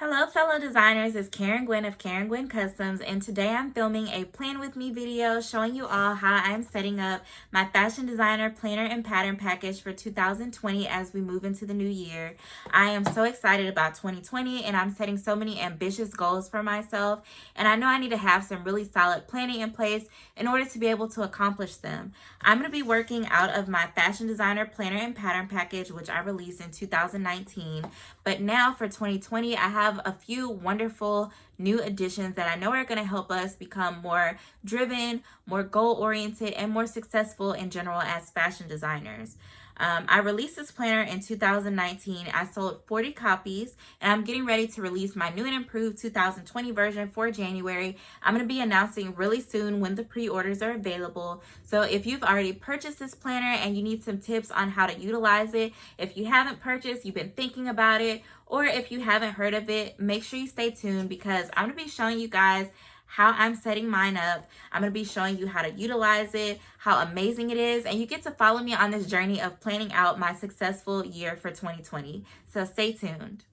Hello fellow designers, it's Karen Gwynn of Karen Gwynn Customs, and today I'm filming a plan with me video showing you all how I'm setting up my fashion designer planner and pattern package for 2020 as we move into the new year. I am so excited about 2020 and I'm setting so many ambitious goals for myself, and I know I need to have some really solid planning in place in order to be able to accomplish them. I'm going to be working out of my fashion designer planner and pattern package, which I released in 2019, but now for 2020 I have a few wonderful new additions that I know are going to help us become more driven, more goal-oriented, and more successful in general as fashion designers. I released this planner in 2019. I sold 40 copies, and I'm getting ready to release my new and improved 2020 version for January. I'm going to be announcing really soon when the pre-orders are available. So if you've already purchased this planner and you need some tips on how to utilize it, if you haven't purchased, you've been thinking about it, or if you haven't heard of it, make sure you stay tuned because I'm going to be showing you guys how I'm setting mine up. I'm going to be showing you how to utilize it, how amazing it is, and you get to follow me on this journey of planning out my successful year for 2020. So stay tuned.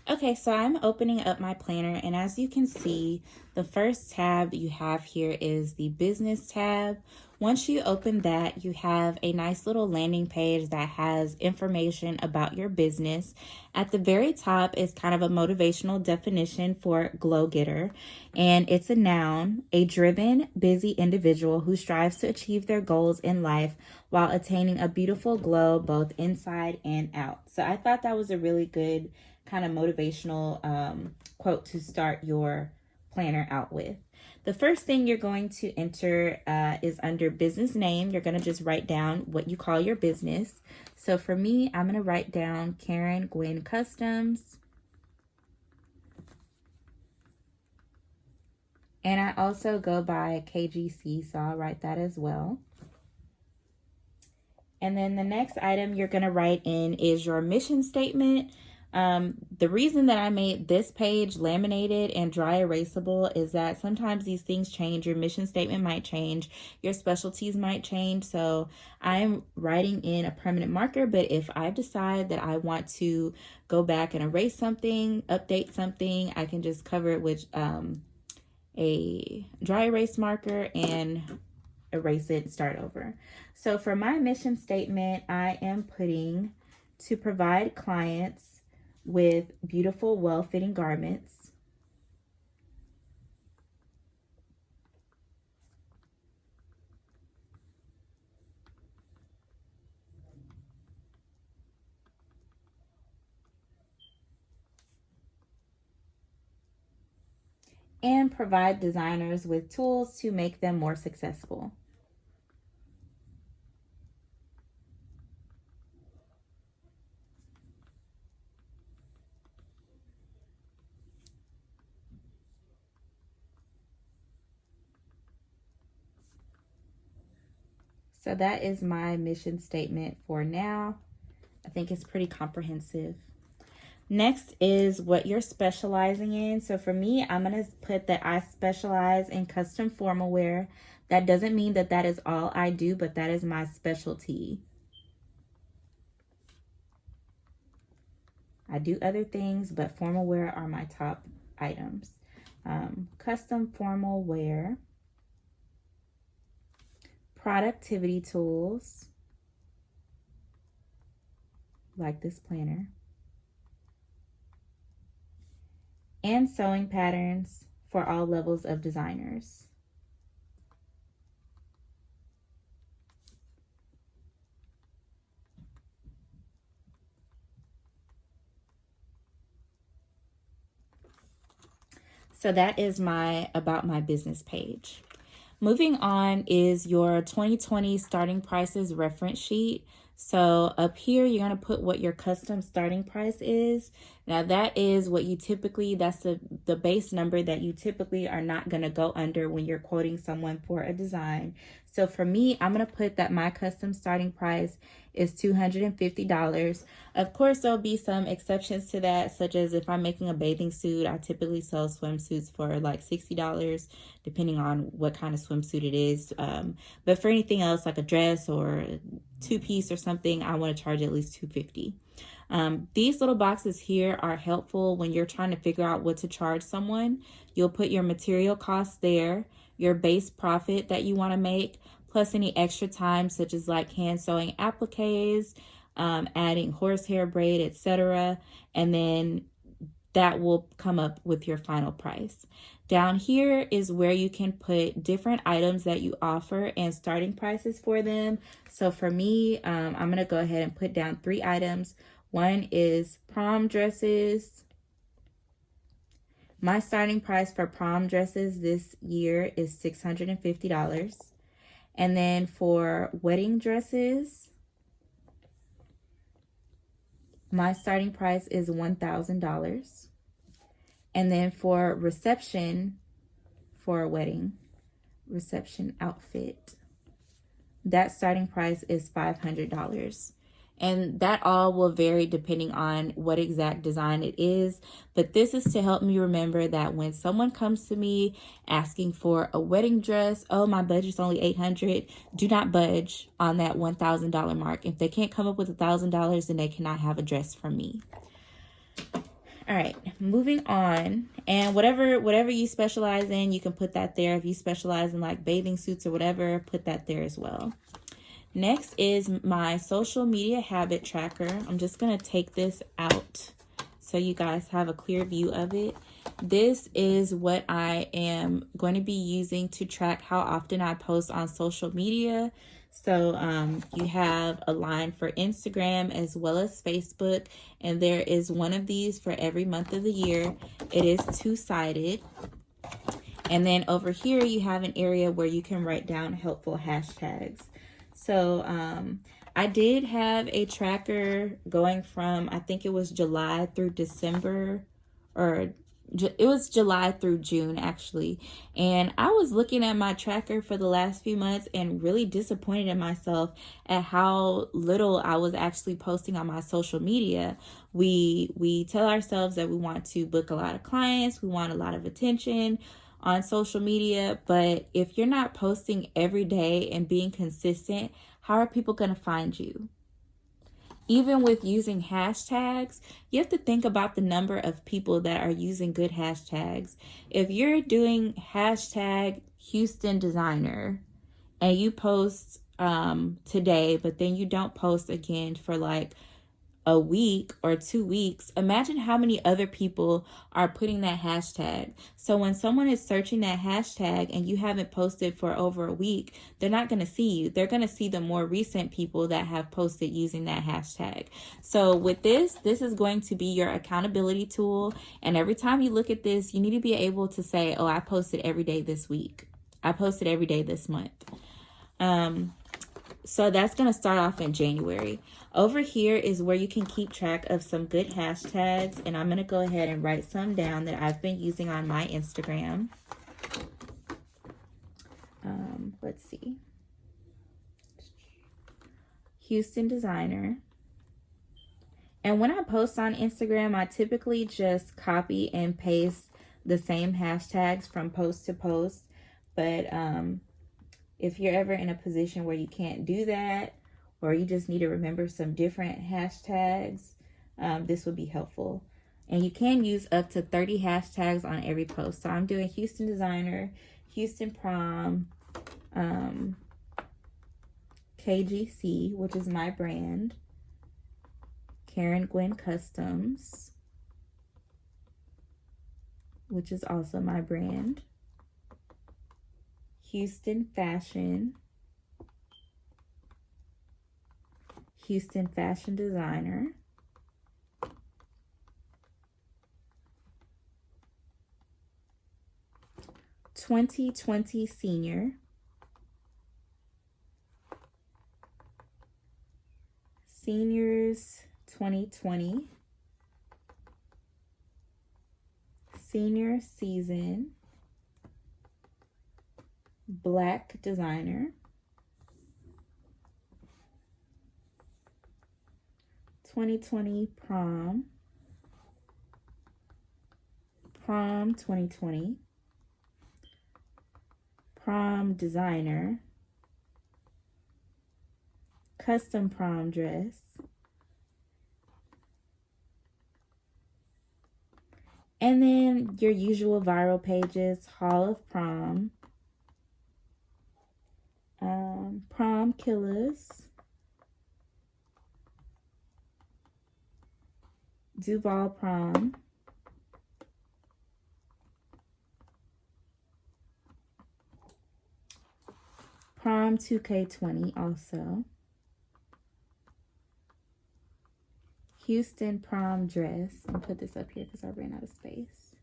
Okay, so I'm opening up my planner, and as you can see, the first tab you have here is the business tab. Once you open that, you have a nice little landing page that has information about your business. At the very top is kind of a motivational definition for glow getter, and it's a noun, a driven, busy individual who strives to achieve their goals in life while attaining a beautiful glow both inside and out. So I thought that was a really good kind of motivational quote to start your planner out with. The first thing you're going to enter is under business name. You're going to just write down what you call your business. So for me, I'm going to write down Karen Gwynn Customs. And I also go by KGC, so I'll write that as well. And then the next item you're going to write in is your mission statement. The reason that I made this page laminated and dry erasable is that sometimes these things change. Your mission statement might change, your specialties might change. So I'm writing in a permanent marker, but if I decide that I want to go back and erase something, update something, I can just cover it with a dry erase marker and erase it and start over. So for my mission statement, I am putting to provide clients with beautiful, well-fitting garments. And provide designers with tools to make them more successful. So that is my mission statement for now. I think it's pretty comprehensive. Next is what you're specializing in. So for me, I'm going to put that I specialize in custom formal wear. That doesn't mean that that is all I do, but that is my specialty. I do other things, but formal wear are my top items. Custom formal wear. Productivity tools, like this planner, and sewing patterns for all levels of designers. So that is my about my business page. Moving on is your 2020 starting prices reference sheet. So up here, you're going to put what your custom starting price is. Now that is what you typically, that's the base number that you typically are not going to go under when you're quoting someone for a design. So for me, I'm going to put that my custom starting price is $250. Of course, there'll be some exceptions to that, such as if I'm making a bathing suit, I typically sell swimsuits for like $60, depending on what kind of swimsuit it is. But for anything else, like a dress or a two-piece or something, I want to charge at least $250. These little boxes here are helpful when you're trying to figure out what to charge someone. You'll put your material costs there, your base profit that you want to make, plus any extra time such as like hand sewing appliques, adding horsehair braid, etc. And then that will come up with your final price. Down here is where you can put different items that you offer and starting prices for them. So for me, I'm going to go ahead and put down 3 items. One is prom dresses. My starting price for prom dresses this year is $650. And then for wedding dresses, my starting price is $1,000. And then for reception, for a wedding, reception outfit, that starting price is $500. And that all will vary depending on what exact design it is. But this is to help me remember that when someone comes to me asking for a wedding dress, oh, my budget's only $800, do not budge on that $1,000 mark. If they can't come up with $1,000, then they cannot have a dress from me. All right, moving on. And whatever you specialize in, you can put that there. If you specialize in like bathing suits or whatever, put that there as well. Next is my social media habit tracker. I'm just going to take this out so you guys have a clear view of it. This is what I am going to be using to track how often I post on social media. So you have a line for Instagram as well as Facebook, and there is one of these for every month of the year. It is 2-sided. And then over here you have an area where you can write down helpful hashtags. So I did have a tracker going from, I think it was July through December, or it was July through June actually. And I was looking at my tracker for the last few months and really disappointed in myself at how little I was actually posting on my social media. We tell ourselves that we want to book a lot of clients, we want a lot of attention on social media, but if you're not posting every day and being consistent, how are people going to find you? Even with using hashtags, you have to think about the number of people that are using good hashtags. If you're doing hashtag Houston designer and you post today, but then you don't post again for like a week or 2 weeks, imagine how many other people are putting that hashtag. So when someone is searching that hashtag and you haven't posted for over a week, they're not going to see you. They're going to see the more recent people that have posted using that hashtag. So with this is going to be your accountability tool. And every time you look at this, you need to be able to say, oh, I posted every day this week. I posted every day this month. So that's going to start off in January. Over here is where you can keep track of some good hashtags. And I'm going to go ahead and write some down that I've been using on my Instagram. Let's see. Houston designer. And when I post on Instagram, I typically just copy and paste the same hashtags from post to post. But if you're ever in a position where you can't do that, or you just need to remember some different hashtags, this would be helpful. And you can use up to 30 hashtags on every post. So I'm doing Houston designer, Houston prom, KGC, which is my brand, Karen Gwen Customs, which is also my brand, Houston fashion, Houston fashion designer, (2020) senior, seniors 2020, senior season, black designer, 2020 prom, prom 2020, prom designer, custom prom dress, And then your usual viral pages, Hall of Prom, Prom Killers, Duval Prom, Prom 2K20 also, Houston Prom Dress. I'll put this up here because I ran out of space.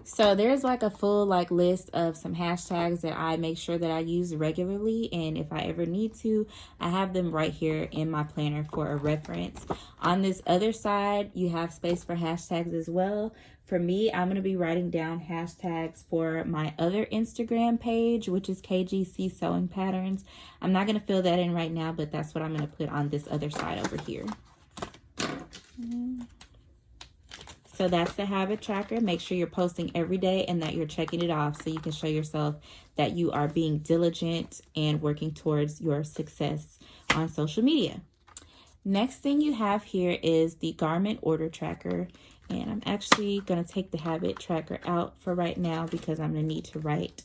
So there's like a full list of some hashtags that I make sure that I use regularly, and if I ever need to, I have them right here in my planner for a reference. On this other side, you have space for hashtags as well. For me, I'm going to be writing down hashtags for my other Instagram page, which is KGC Sewing Patterns. I'm not going to fill that in right now, but that's what I'm going to put on this other side over here. So that's the habit tracker. Make sure you're posting every day and that you're checking it off so you can show yourself that you are being diligent and working towards your success on social media. Next thing you have here is the garment order tracker. And I'm actually going to take the habit tracker out for right now because I'm going to need to write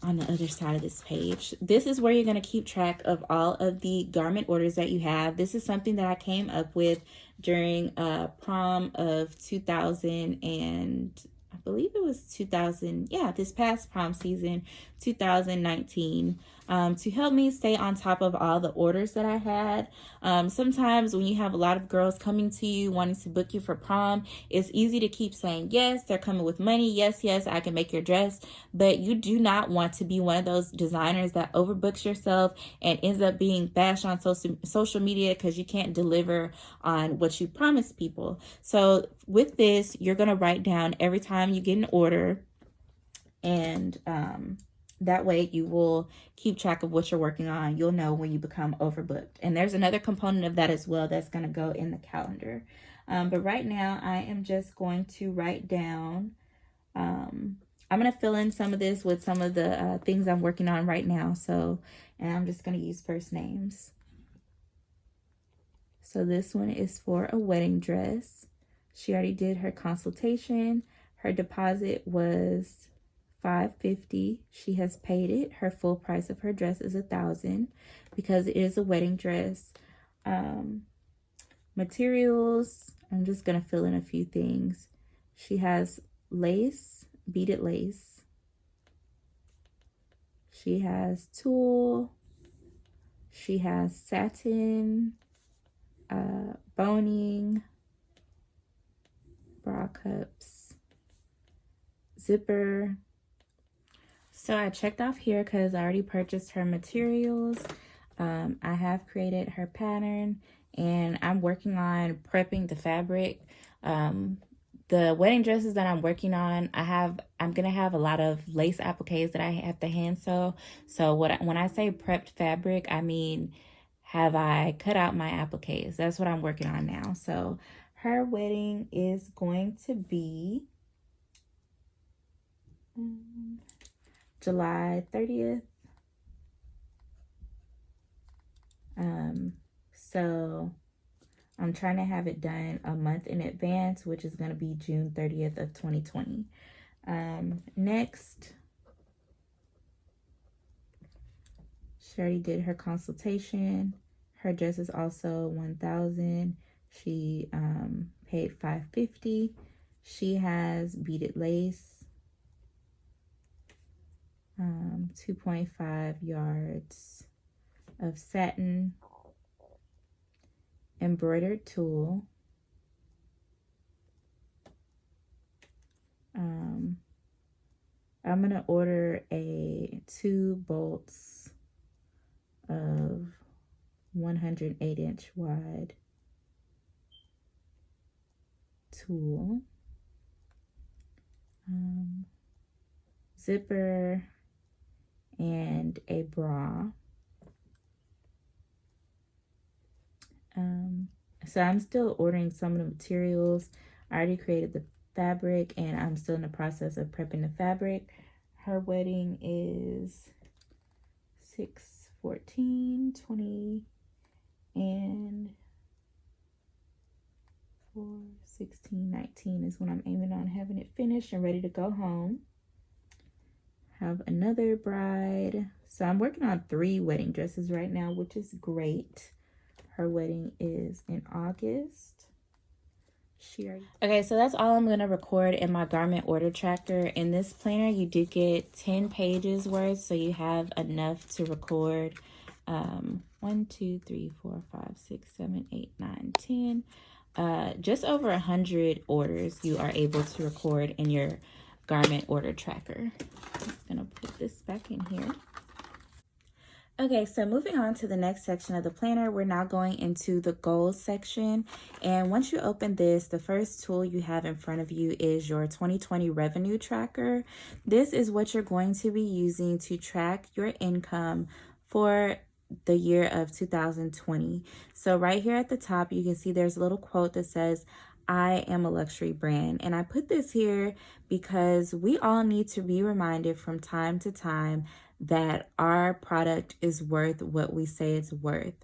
on the other side of this page. This is where you're going to keep track of all of the garment orders that you have. This is something that I came up with during prom of 2000 and I believe it was 2000. Yeah, this past prom season, 2019, to help me stay on top of all the orders that I had. Sometimes when you have a lot of girls coming to you wanting to book you for prom, it's easy to keep saying, yes, they're coming with money. Yes, yes, I can make your dress. But you do not want to be one of those designers that overbooks yourself and ends up being bashed on social media because you can't deliver on what you promised people. So with this, you're going to write down every time you get an order, and that way you will keep track of what you're working on. You'll know when you become overbooked. And there's another component of that as well that's going to go in the calendar. But right now I am just going to write down, I'm going to fill in some of this with some of the things I'm working on right now. So, and I'm just going to use first names. So this one is for a wedding dress. She already did her consultation. Her deposit was $550. She has paid it. Her full price of her dress is $1,000 because it is a wedding dress. Materials, I'm just going to fill in a few things. She has lace, beaded lace. She has tulle. She has satin, boning, bra cups, zipper. So I checked off here because I already purchased her materials. I have created her pattern and I'm working on prepping the fabric. The wedding dresses that I'm working on, I'm going to have a lot of lace appliques that I have to hand sew. So when I say prepped fabric, I mean, have I cut out my appliques? That's what I'm working on now. So her wedding is going to be July 30th. So I'm trying to have it done a month in advance, which is going to be June 30th of 2020. Next, she already did her consultation. Her dress is also $1,000. She paid $550. She has beaded lace, 2.5 yards of satin, embroidered tulle, I'm gonna order 2 bolts of 108-inch wide tulle, zipper, and a bra. So I'm still ordering some of the materials. I already created the fabric and I'm still in the process of prepping the fabric. Her wedding is 6/14/20 16, 19 is when I'm aiming on having it finished and ready to go home. Have another bride. So I'm working on 3 wedding dresses right now, which is great. Her wedding is in August. Okay, so that's all I'm going to record in my garment order tracker. In this planner, you do get 10 pages worth, so you have enough to record 1, 2, 3, 4, 5, 6, 7, 8, 9, 10. Just over 100 orders you are able to record in your garment order tracker. I'm just going to put this back in here. Okay, so moving on to the next section of the planner, we're now going into the goals section. And once you open this, the first tool you have in front of you is your 2020 revenue tracker. This is what you're going to be using to track your income for the year of 2020. So right here at the top, you can see there's a little quote that says, "I am a luxury brand." And I put this here because we all need to be reminded from time to time that our product is worth what we say it's worth.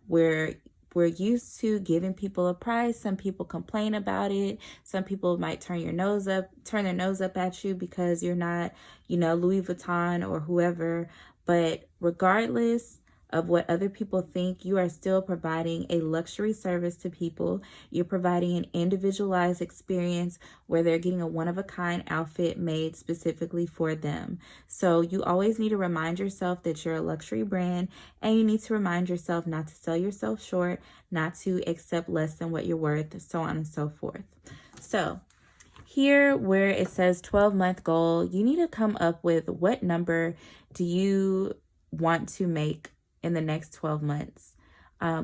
We're used to giving people a price. Some people complain about it. Some people might turn their nose up at you because you're not, Louis Vuitton or whoever. But regardless of what other people think, you are still providing a luxury service to people. You're providing an individualized experience where they're getting a one-of-a-kind outfit made specifically for them. So you always need to remind yourself that you're a luxury brand, and you need to remind yourself not to sell yourself short, not to accept less than what you're worth, so on and so forth. So here where it says 12-month goal, you need to come up with what number do you want to make in the next 12 months.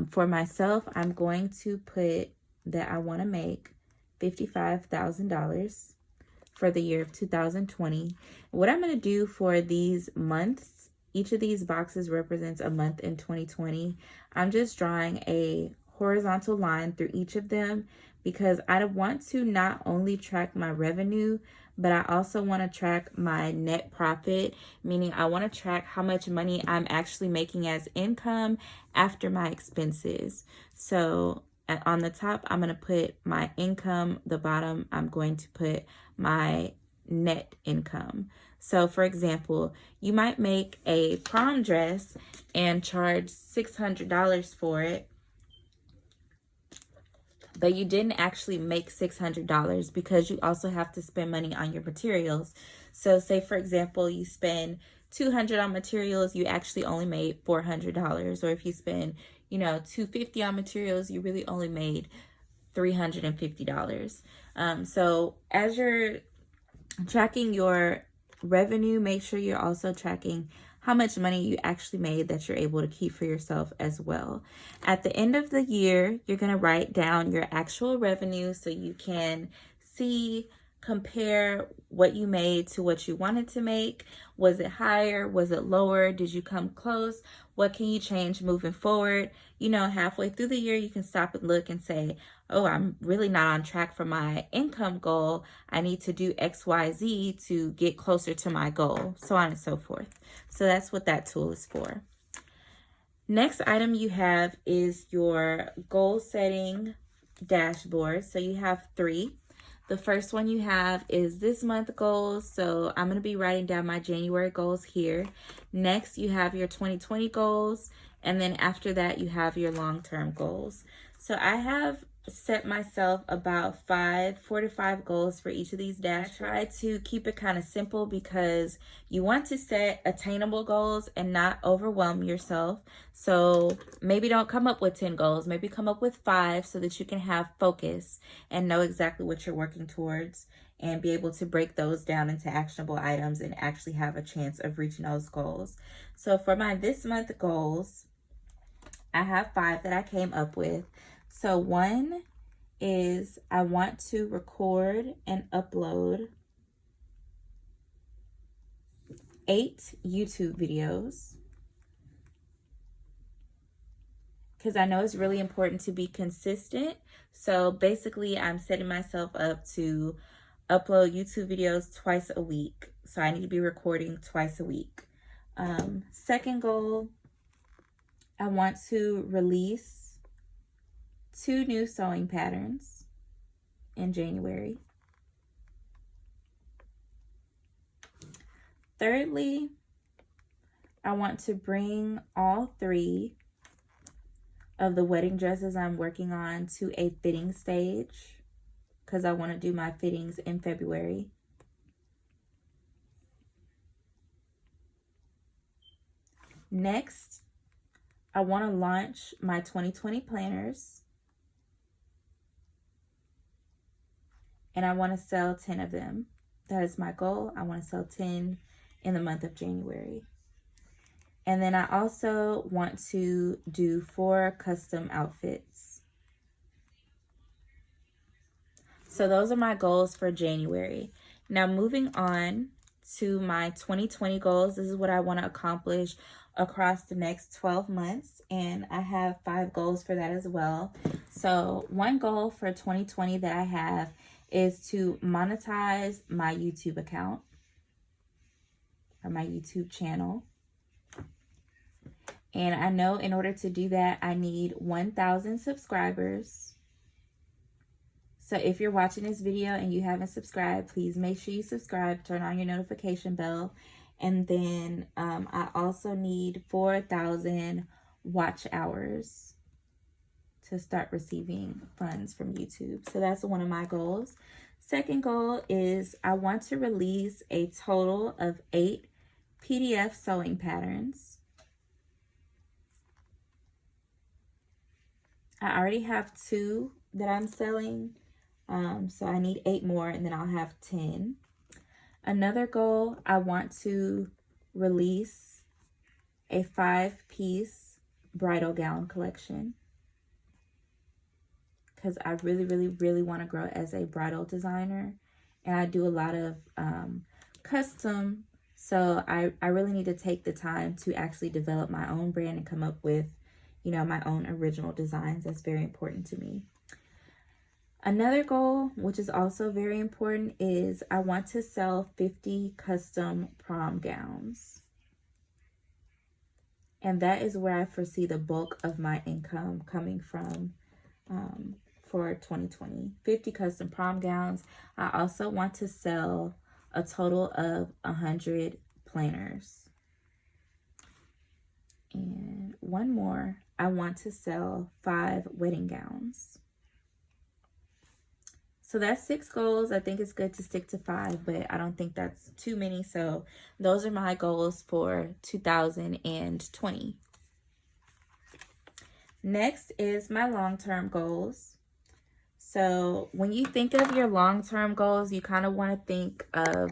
For myself, I'm going to put that I want to make $55,000 for the year of 2020. What I'm going to do for these months, each of these boxes represents a month in 2020. I'm just drawing a horizontal line through each of them because I want to not only track my revenue, but I also want to track my net profit, meaning I want to track how much money I'm actually making as income after my expenses. So on the top, I'm going to put my income. The bottom, I'm going to put my net income. So for example, you might make a prom dress and charge $600 for it, but you didn't actually make $600 because you also have to spend money on your materials. So say, for example, you spend $200 on materials, you actually only made $400. Or if you spend, $250 on materials, you really only made $350. So as you're tracking your revenue, make sure you're also tracking how much money you actually made that you're able to keep for yourself as well. At the end of the year, you're going to write down your actual revenue so you can compare what you made to what you wanted to make. Was it higher? Was it lower? Did you come close? What can you change moving forward? Halfway through the year, you can stop and look and say, oh, I'm really not on track for my income goal. I need to do X, Y, Z to get closer to my goal, so on and so forth. So that's what that tool is for. Next item you have is your goal setting dashboard. So you have 3. The first one you have is this month goals. So I'm going to be writing down my January goals here. Next, you have your 2020 goals. And then after that, you have your long-term goals. So I have set myself about 4 to 5 goals for each of these dashboards. I try to keep it kind of simple because you want to set attainable goals and not overwhelm yourself. So maybe don't come up with 10 goals, maybe come up with 5 so that you can have focus and know exactly what you're working towards and be able to break those down into actionable items and actually have a chance of reaching those goals. So for my this month goals, I have 5 that I came up with. So 1 is I want to record and upload 8 YouTube videos, because I know it's really important to be consistent. So basically I'm setting myself up to upload YouTube videos twice a week. So I need to be recording twice a week. Second goal, I want to release 2 new sewing patterns. in January. Thirdly, I want to bring all 3 of the wedding dresses I'm working on to a fitting stage because I want to do my fittings in February. Next, I want to launch my 2020 planners, and I want to sell 10 of them. That is my goal. I want to sell 10 in the month of January. And then I also want to do 4 custom outfits. So those are my goals for January. Now moving on to my 2020 goals. This is what I want to accomplish across the next 12 months. And I have 5 goals for that as well. So one goal for 2020 that I have is to monetize my YouTube account or my YouTube channel. And I know in order to do that, I need 1,000 subscribers. So if you're watching this video and you haven't subscribed, please make sure you subscribe, turn on your notification bell. And then I also need 4,000 watch hours to start receiving funds from YouTube. So that's one of my goals. Second goal is I want to release a total of 8 PDF sewing patterns. I already have 2 that I'm selling, so I need 8 more, and then I'll have 10. Another goal, I want to release a 5-piece bridal gown collection because I really want to grow as a bridal designer, and I do a lot of custom, so I really need to take the time to actually develop my own brand and come up with my own original designs. That's very important to me. Another goal, which is also very important, is I want to sell 50 custom prom gowns. And that is where I foresee the bulk of my income coming from for 2020. 50 custom prom gowns. I also want to sell a total of 100 planners. And one more, I want to sell 5 wedding gowns. So that's 6 goals. I think it's good to stick to 5, but I don't think that's too many. So those are my goals for 2020. Next is my long-term goals. So when you think of your long-term goals, you kind of want to think of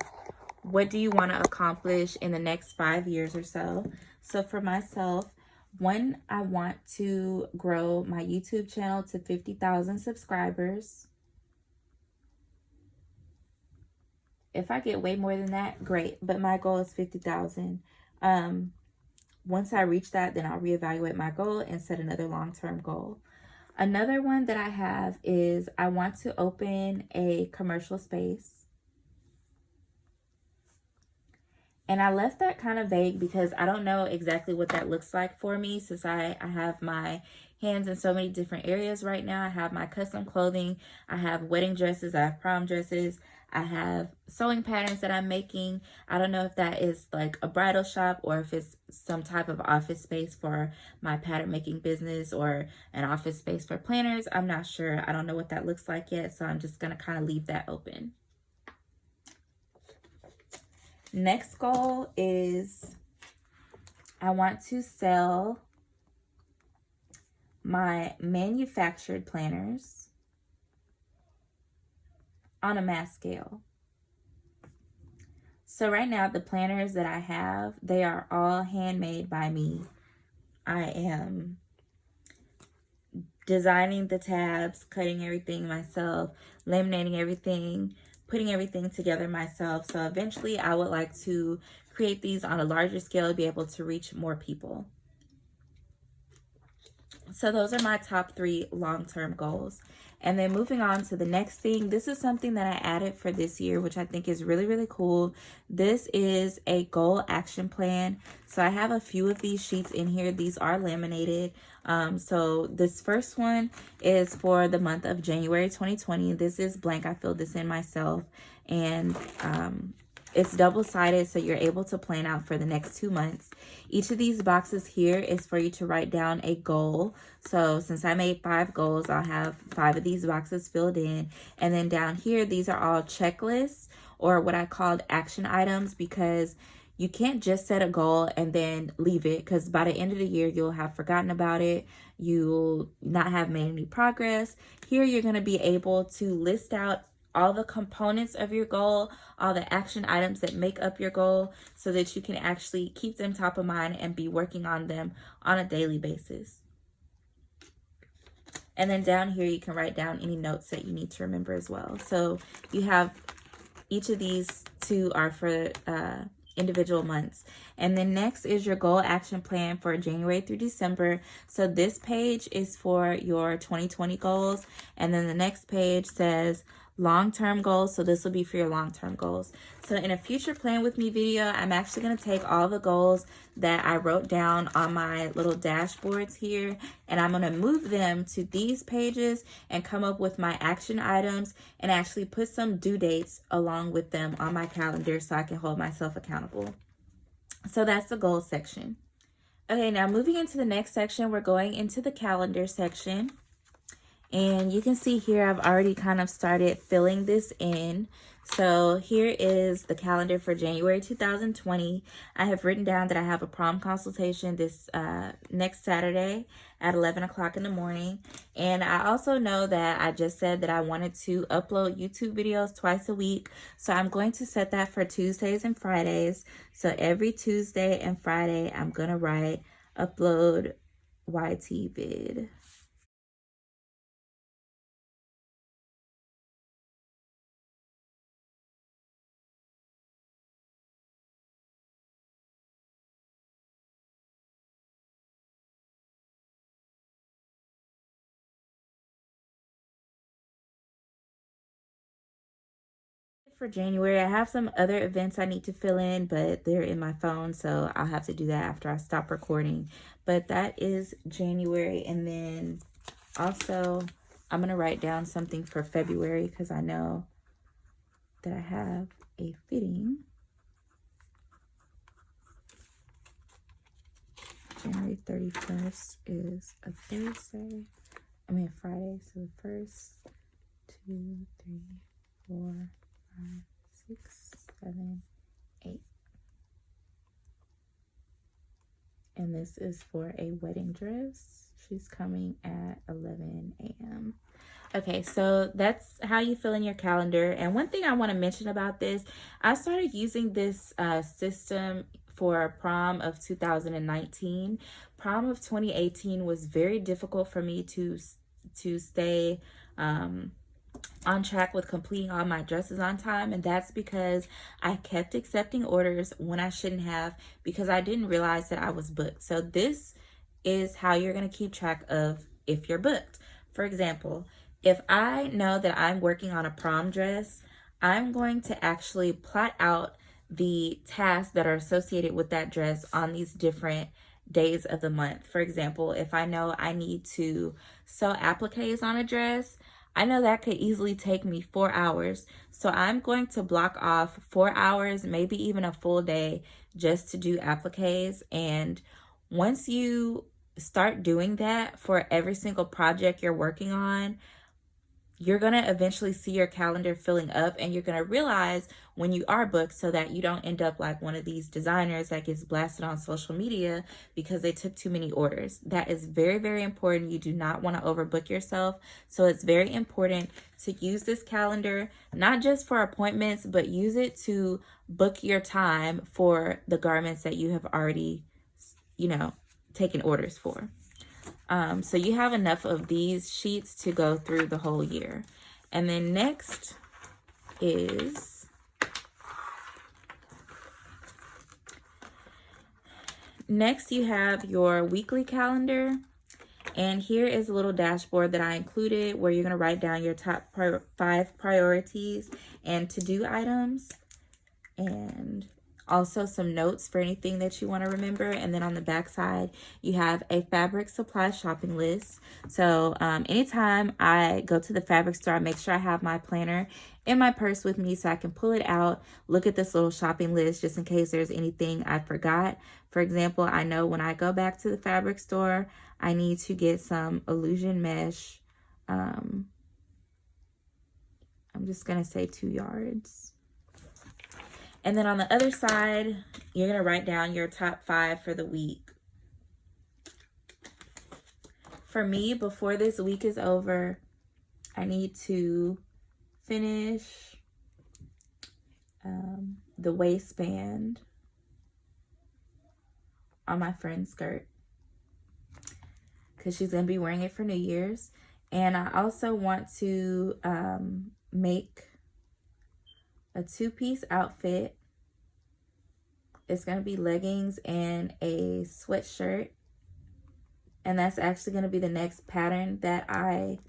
what do you want to accomplish in the next 5 years or so. So for myself, one, I want to grow my YouTube channel to 50,000 subscribers. If I get way more than that, great. But my goal is 50,000. Once I reach that, then I'll reevaluate my goal and set another long-term goal. Another one that I have is I want to open a commercial space. And I left that kind of vague because I don't know exactly what that looks like for me, since I have my hands in so many different areas right now. I have my custom clothing, I have wedding dresses, I have prom dresses, I have sewing patterns that I'm making. I don't know if that is like a bridal shop or if it's some type of office space for my pattern making business or an office space for planners. I'm not sure. I don't know what that looks like yet, so I'm just going to kind of leave that open. Next goal is I want to sell my manufactured planners on a mass scale. So right now, the planners that I have, they are all handmade by me. I am designing the tabs, cutting everything myself, laminating everything, putting everything together myself. So eventually I would like to create these on a larger scale, be able to reach more people. So those are my top 3 long-term goals. And then moving on to the next thing, this is something that I added for this year, which I think is really cool. This is a goal action plan. So I have a few of these sheets in here. These are laminated. So this first one is for the month of January 2020. This is blank. I filled this in myself, and it's double-sided, so you're able to plan out for the next 2 months. Each of these boxes here is for you to write down a goal. So since I made 5 goals, I'll have 5 of these boxes filled in. And then down here, these are all checklists, or what I called action items, because you can't just set a goal and then leave it, because by the end of the year, you'll have forgotten about it. You'll not have made any progress. Here, you're going to be able to list out all the components of your goal, all the action items that make up your goal, so that you can actually keep them top of mind and be working on them on a daily basis. And then down here, you can write down any notes that you need to remember as well. So you have each of these 2 are for individual months. And then next is your goal action plan for January through December. So this page is for your 2020 goals. And then the next page says long-term goals. So this will be for your long-term goals. So in a future plan with me video, I'm actually going to take all the goals that I wrote down on my little dashboards here, and I'm going to move them to these pages and come up with my action items and actually put some due dates along with them on my calendar so I can hold myself accountable. So that's the goals section. Okay, now moving into the next section, we're going into the calendar section. And you can see here, I've already kind of started filling this in. So here is the calendar for January 2020. I have written down that I have a prom consultation this next Saturday at 11 o'clock in the morning. And I also know that I just said that I wanted to upload YouTube videos twice a week. So I'm going to set that for Tuesdays and Fridays. So every Tuesday and Friday, I'm going to write upload YT vid. For January, I have some other events I need to fill in, but they're in my phone, so I'll have to do that after I stop recording. But that is January. And then also I'm going to write down something for February, because I know that I have a fitting January 31st is a Thursday. I mean Friday. So the 1st, 2, 3, 4, 5, 6, 7, 8. And this is for a wedding dress. She's coming at 11 a.m. Okay, so that's how you fill in your calendar. And one thing I want to mention about this, I started using this system for prom of 2019. Prom of 2018 was very difficult for me to stay on track with completing all my dresses on time, and that's because I kept accepting orders when I shouldn't have, because I didn't realize that I was booked. So this is how you're going to keep track of if you're booked. For example, if I know that I'm working on a prom dress, I'm going to actually plot out the tasks that are associated with that dress on these different days of the month. For example, if I know I need to sew appliques on a dress, I know that could easily take me 4 hours. So I'm going to block off 4 hours, maybe even a full day, just to do appliques. And once you start doing that for every single project you're working on, you're going to eventually see your calendar filling up, and you're going to realize when you are booked, so that you don't end up like one of these designers that gets blasted on social media because they took too many orders. That is very, very important. You do not want to overbook yourself. So it's very important to use this calendar, not just for appointments, but use it to book your time for the garments that you have already, taken orders for. So you have enough of these sheets to go through the whole year. And then next you have your weekly calendar. And here is a little dashboard that I included where you're going to write down your top 5 priorities and to-do items. And Also some notes for anything that you want to remember. And then on the back side, you have a fabric supply shopping list. So anytime I go to the fabric store, I make sure I have my planner in my purse with me so I can pull it out, look at this little shopping list just in case there's anything I forgot. For example, I know when I go back to the fabric store, I need to get some illusion mesh. I'm just going to say 2 yards. And then on the other side, you're going to write down your top 5 for the week. For me, before this week is over, I need to finish the waistband on my friend's skirt because she's going to be wearing it for New Year's. And I also want to make a 2-piece outfit. It's going to be leggings and a sweatshirt. And that's actually going to be the next pattern that I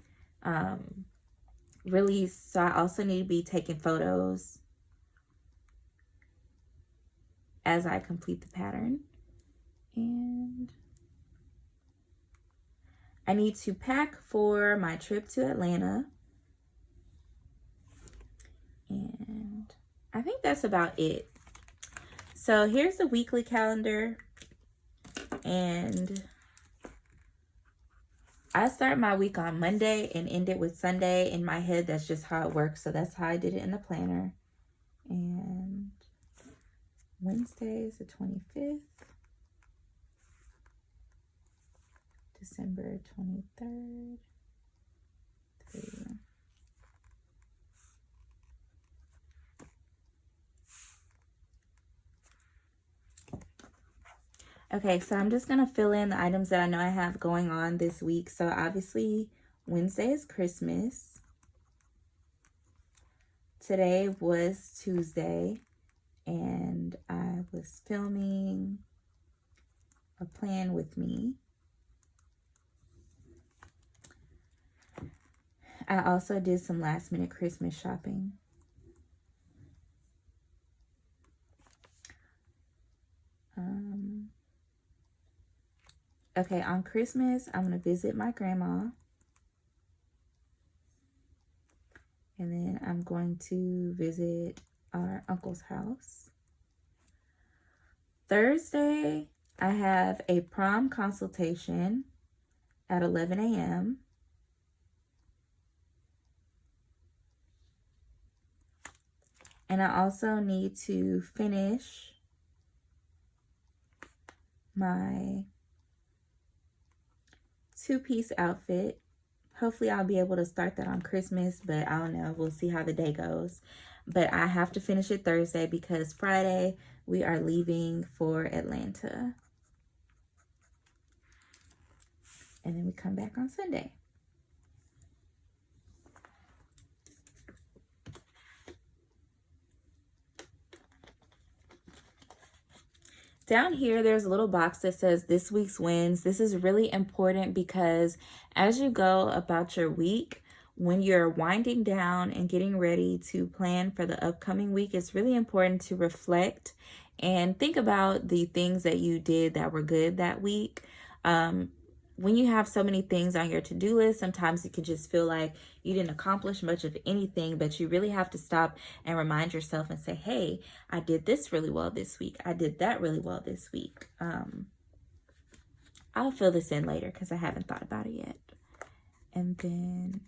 release. So I also need to be taking photos as I complete the pattern. And I need to pack for my trip to Atlanta. And I think that's about it. So here's the weekly calendar. And I start my week on Monday and end it with Sunday. In my head, that's just how it works. So that's how I did it in the planner. And Wednesday is the 25th. December 23rd. 3. Okay, so I'm just going to fill in the items that I know I have going on this week. So obviously, Wednesday is Christmas. Today was Tuesday, and I was filming a plan with me. I also did some last minute Christmas shopping. Okay, on Christmas, I'm going to visit my grandma. And then I'm going to visit our uncle's house. Thursday, I have a prom consultation at 11 a.m. And I also need to finish my 2-piece outfit. Hopefully I'll be able to start that on Christmas, but I don't know. We'll see how the day goes. But I have to finish it Thursday because Friday we are leaving for Atlanta. And then we come back on Sunday. Down here, there's a little box that says this week's wins. This is really important because as you go about your week, when you're winding down and getting ready to plan for the upcoming week, it's really important to reflect and think about the things that you did that were good that week. When you have so many things on your to-do list, sometimes it can just feel like you didn't accomplish much of anything, but you really have to stop and remind yourself and say, hey, I did this really well this week. I did that really well this week. I'll fill this in later because I haven't thought about it yet. And then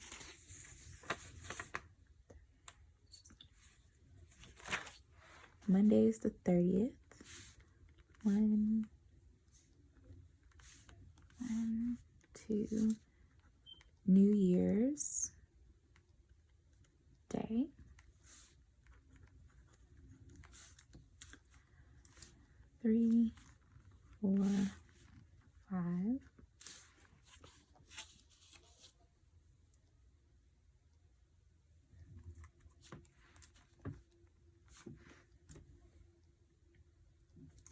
Monday is the 30th. 1, 2, New Year's Day. 3, 4, 5.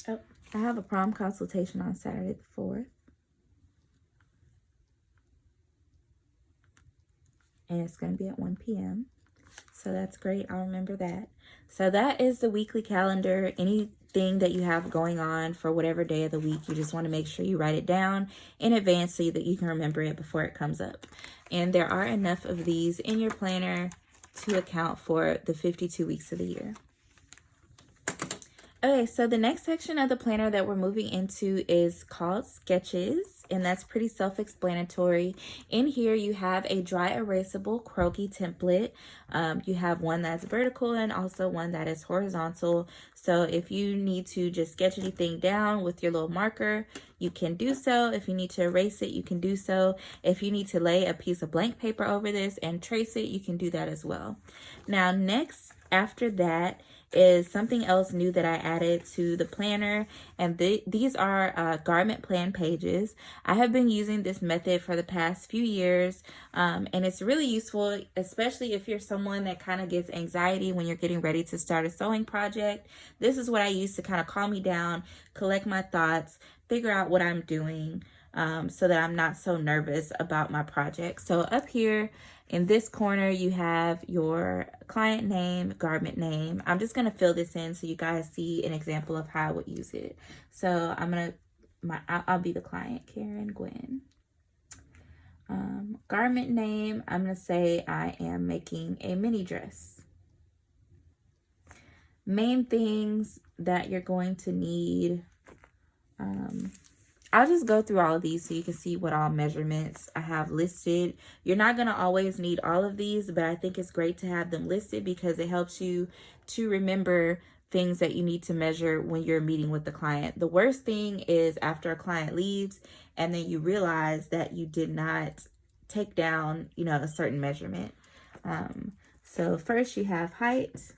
Oh, I have a prom consultation on Saturday the 4th. And it's going to be at 1 p.m. So that's great. I'll remember that. So that is the weekly calendar. Anything that you have going on for whatever day of the week, you just want to make sure you write it down in advance so that you can remember it before it comes up. And there are enough of these in your planner to account for the 52 weeks of the year. Okay, so the next section of the planner that we're moving into is called Sketches, and that's pretty self-explanatory. In here, you have a dry erasable croquis template. You have one that's vertical and also one that is horizontal. So if you need to just sketch anything down with your little marker, you can do so. If you need to erase it, you can do so. If you need to lay a piece of blank paper over this and trace it, you can do that as well. Now, next, after that, is something else new that I added to the planner, and these are garment plan pages. I have been using this method for the past few years, and it's really useful, especially if you're someone that kind of gets anxiety when you're getting ready to start a sewing project. This is what I use to kind of calm me down, collect my thoughts, figure out what I'm doing, so that I'm not so nervous about my project. So up here in this corner, you have your client name, garment name. I'm just gonna fill this in so you guys see an example of how I would use it. So I'll be the client, Karen Gwen. Garment name, I'm gonna say I am making a mini dress. Main things that you're going to need, I'll just go through all of these so you can see what all measurements I have listed. You're not going to always need all of these, but I think it's great to have them listed because it helps you to remember things that you need to measure when you're meeting with the client. The worst thing is after a client leaves and then you realize that you did not take down, a certain measurement. So first you have height,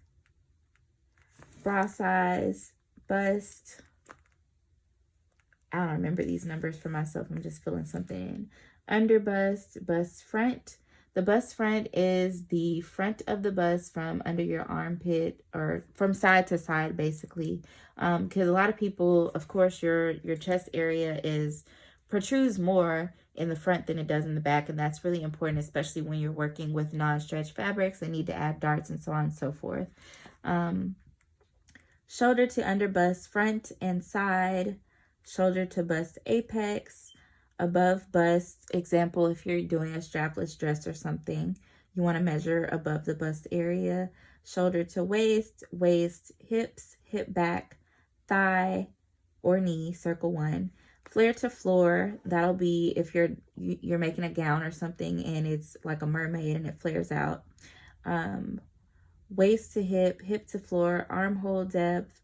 bra size, bust. I don't remember these numbers for myself. I'm just filling something in. Under bust, bust front. The bust front is the front of the bust from under your armpit or from side to side, basically. Because a lot of people, of course, your chest area protrudes more in the front than it does in the back. And that's really important, especially when you're working with non-stretch fabrics that need to add darts and so on and so forth. Shoulder to under bust, front and side. Shoulder to bust apex, above bust. Example, if you're doing a strapless dress or something, you want to measure above the bust area. Shoulder to waist, waist, hips, hip back, thigh or knee, circle 1. Flare to floor, that'll be if you're making a gown or something and it's like a mermaid and it flares out. Waist to hip, hip to floor, armhole depth,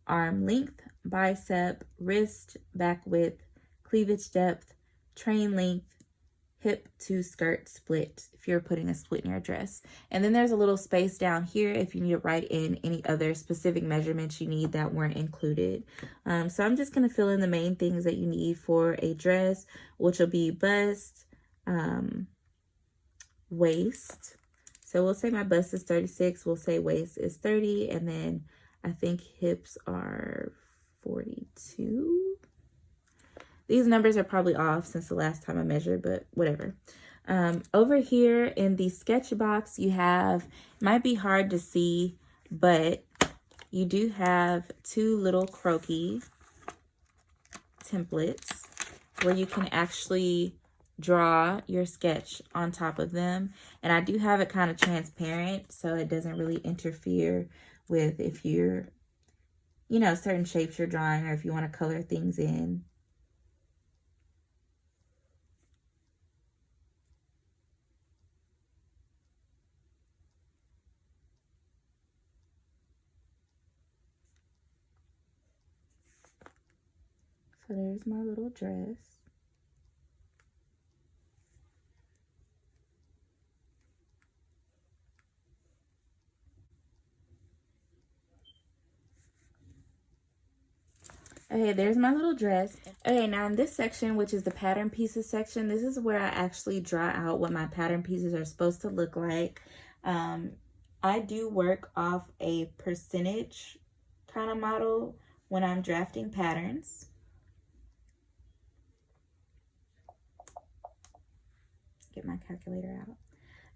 arm length, bicep, wrist, back width, cleavage depth, train length, hip to skirt split if you're putting a split in your dress. And then there's a little space down here if you need to write in any other specific measurements you need that weren't included. So I'm just going to fill in the main things that you need for a dress, which will be bust, waist. So we'll say my bust is 36, we'll say waist is 30, and then I think hips are 42. These numbers are probably off since the last time I measured, but whatever. Over here in the sketch box, you have, might be hard to see, but you do have 2 little croquis templates where you can actually draw your sketch on top of them. And I do have it kind of transparent so it doesn't really interfere with if you're, certain shapes you're drawing or if you want to color things in. So there's my little dress. Okay, there's my little dress. Okay, now in this section, which is the pattern pieces section, this is where I actually draw out what my pattern pieces are supposed to look like. I do work off a percentage kind of model when I'm drafting patterns. Get my calculator out.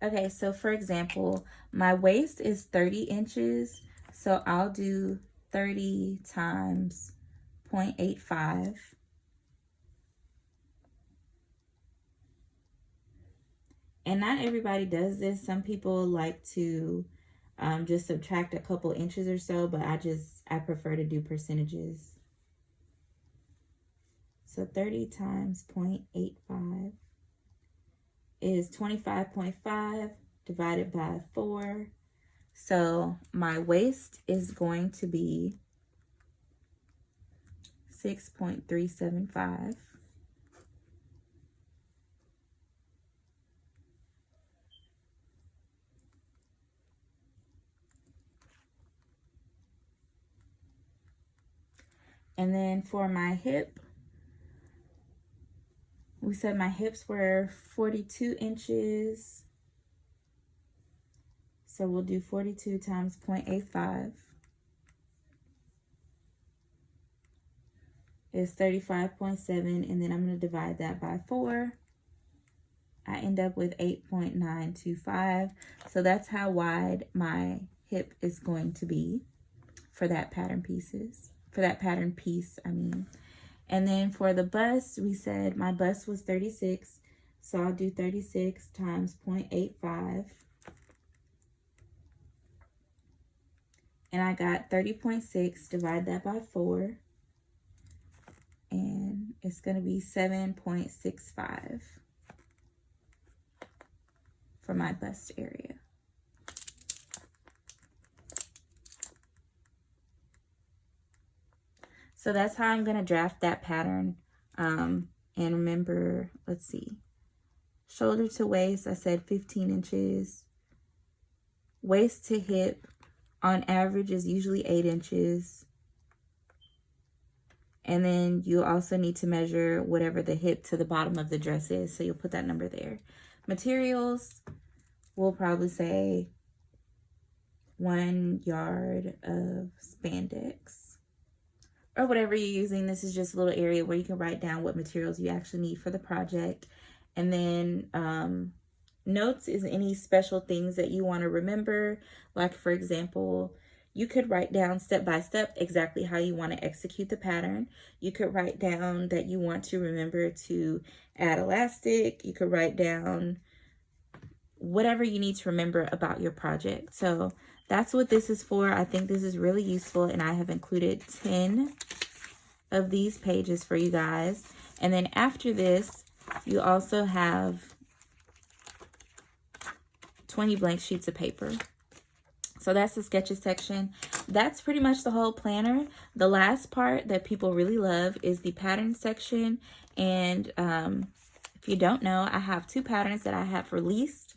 Okay, so for example, my waist is 30 inches. So I'll do 30 times 0.85. And not everybody does this. Some people like to just subtract a couple inches or so, but I prefer to do percentages. So 30 times 0.85 is 25.5 divided by 4. So my waist is going to be 6.375. And then for my hip, we said my hips were 42 inches. So we'll do 42 times 0.85 is 35.7. And then I'm going to divide that by 4. I end up with 8.925. So that's how wide my hip is going to be for that pattern piece, I mean. And then for the bust, we said my bust was 36. So I'll do 36 times 0.85. And I got 30.6, divide that by 4. And it's going to be 7.65 for my bust area. So that's how I'm going to draft that pattern. And remember, let's see, shoulder to waist, I said 15 inches. Waist to hip, on average, is usually 8 inches. And then you also need to measure whatever the hip to the bottom of the dress is. So you'll put that number there. Materials, we'll probably say 1 yard of spandex. Or whatever you're using. This is just a little area where you can write down what materials you actually need for the project. And then notes is any special things that you want to remember. Like, for example, you could write down step by step exactly how you want to execute the pattern. You could write down that you want to remember to add elastic. You could write down whatever you need to remember about your project. So that's what this is for. I think this is really useful, and I have included 10 of these pages for you guys. And then after this, you also have 20 blank sheets of paper. So that's the sketches section. That's pretty much the whole planner. The last part that people really love is the pattern section. And if you don't know, I have 2 patterns that I have released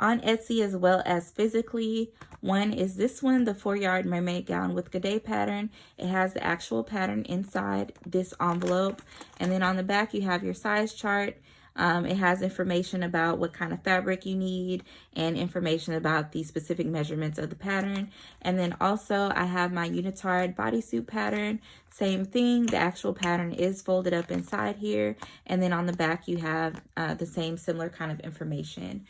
on Etsy as well as physically. One is this one, the 4-yard mermaid gown with G'day pattern. It has the actual pattern inside this envelope. And then on the back, you have your size chart. It has information about what kind of fabric you need and information about the specific measurements of the pattern. And then also I have my unitard bodysuit pattern. Same thing, the actual pattern is folded up inside here. And then on the back you have the same similar kind of information.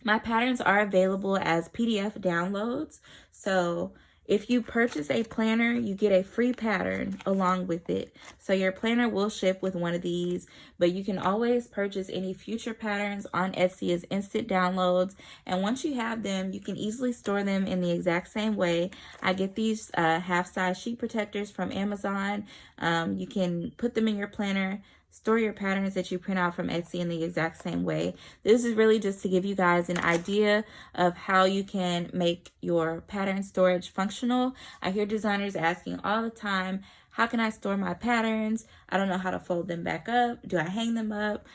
My patterns are available as PDF downloads. So if you purchase a planner, you get a free pattern along with it. So your planner will ship with one of these, but you can always purchase any future patterns on Etsy as instant downloads. And once you have them, you can easily store them in the exact same way. I get these half-size sheet protectors from Amazon. You can put them in your planner, store your patterns that you print out from Etsy in the exact same way. This is really just to give you guys an idea of how you can make your pattern storage functional. I hear designers asking all the time, how can I store my patterns? I don't know how to fold them back up. Do I hang them up?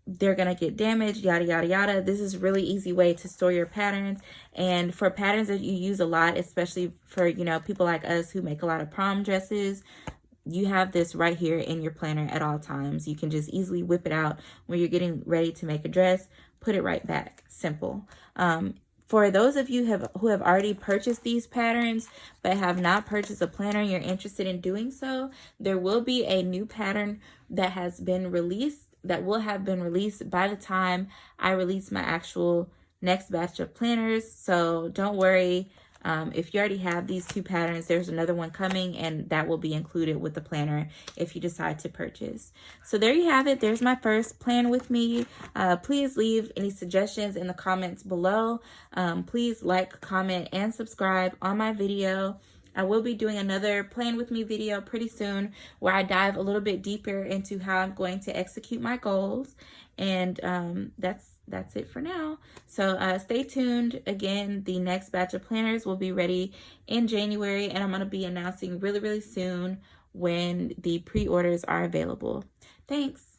They're gonna get damaged, yada, yada, yada. This is a really easy way to store your patterns. And for patterns that you use a lot, especially for, you know, people like us who make a lot of prom dresses, you have this right here in your planner at all times. You can just easily whip it out when you're getting ready to make a dress, put it right back. Simple. For those of you who have already purchased these patterns but have not purchased a planner and you're interested in doing so, there will be a new pattern that has been released that will have been released by the time I release my actual next batch of planners. So don't worry. If you already have these 2 patterns, there's another one coming, and that will be included with the planner if you decide to purchase. So there you have it. There's my first plan with me. Please leave any suggestions in the comments below. Please like, comment, and subscribe on my video. I will be doing another plan with me video pretty soon where I dive a little bit deeper into how I'm going to execute my goals. And that's it for now. So stay tuned. Again, the next batch of planners will be ready in January, and I'm going to be announcing really, really soon when the pre-orders are available. Thanks.